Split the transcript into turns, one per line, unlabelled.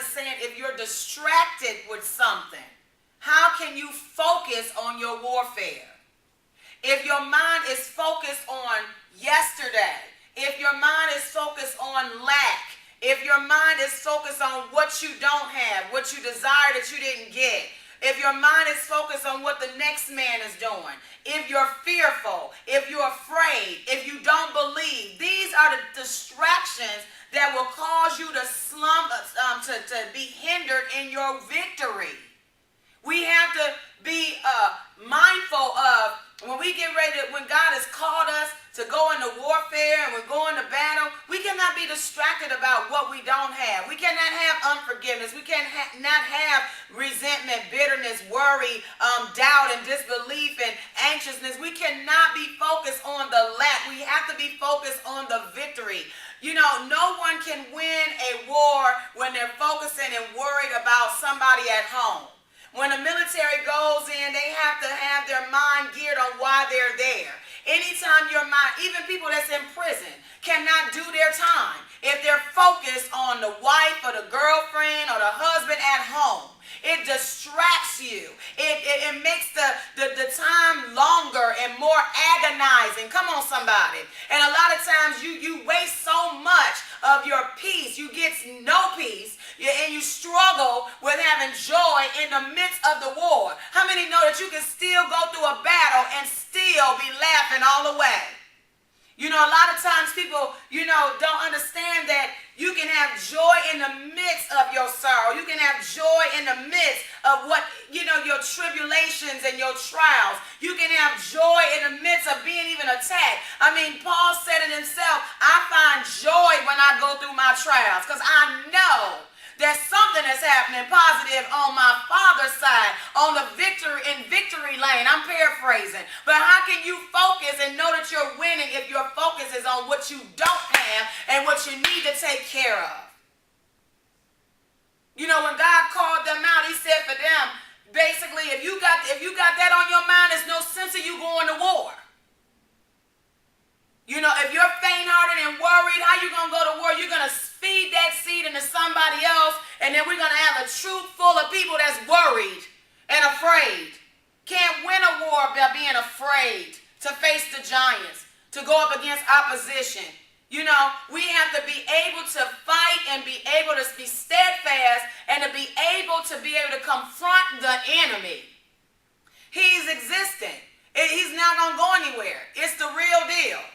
is saying if you're distracted with something, how can you focus on your warfare? If your mind is focused on yesterday, if your mind is focused on lack, if your mind is focused on what you don't have, what you desire that you didn't get, if your mind is focused on what the next man is doing, if you're fearful, if you're afraid, if you don't believe, these are the distractions that will cause you to slump, to be hindered in your victory. We have to be mindful of when we get ready to, when God has called us to go into warfare and we're going to battle, we cannot be distracted about what we don't have. We cannot have unforgiveness. We cannot have resentment, bitterness, worry, doubt, and disbelief and anxiousness. We cannot be focused on the lack. We have to be focused on the victory. You know, no one can win a war when they're focusing and worried about somebody at home. When the military goes in, they have to have their mind geared on why they're there. Anytime your mind, even people that's in prison, cannot do their time if they're focused on the wife or the girlfriend or the husband at home. It distracts you. It makes the time longer and more agonizing. Come on, somebody. And a lot of times you waste so much of your peace. You get no peace. And you struggle with having joy in the midst of the war. How many know that you can still go through a battle and still be laughing all the way? You know, a lot of times people, don't understand that you can have joy in the midst of your sorrow. You can have joy in the midst of your tribulations and your trials. You can have joy in the midst of being even attacked. I mean, Paul said it himself, I find joy when I go through my trials because I know there's something that's happening positive on my Father's side, on the victory lane. I'm paraphrasing. But how can you focus and know that you're winning if your focus is on what you don't have and what you need to take care of? You know, when God called them out, he said for them, basically, if you got that on your mind, there's no sense of you going to war. You know, if you're faint-hearted and worried, how you going to go to war? You're going to feed that seed into somebody else, and then we're going to have a troop full of people that's worried and afraid. Can't win a war by being afraid to face the giants, to go up against opposition. You know, we have to be able to fight and be able to be steadfast and to be able to confront the enemy. He's existing. He's not going to go anywhere. It's the real deal.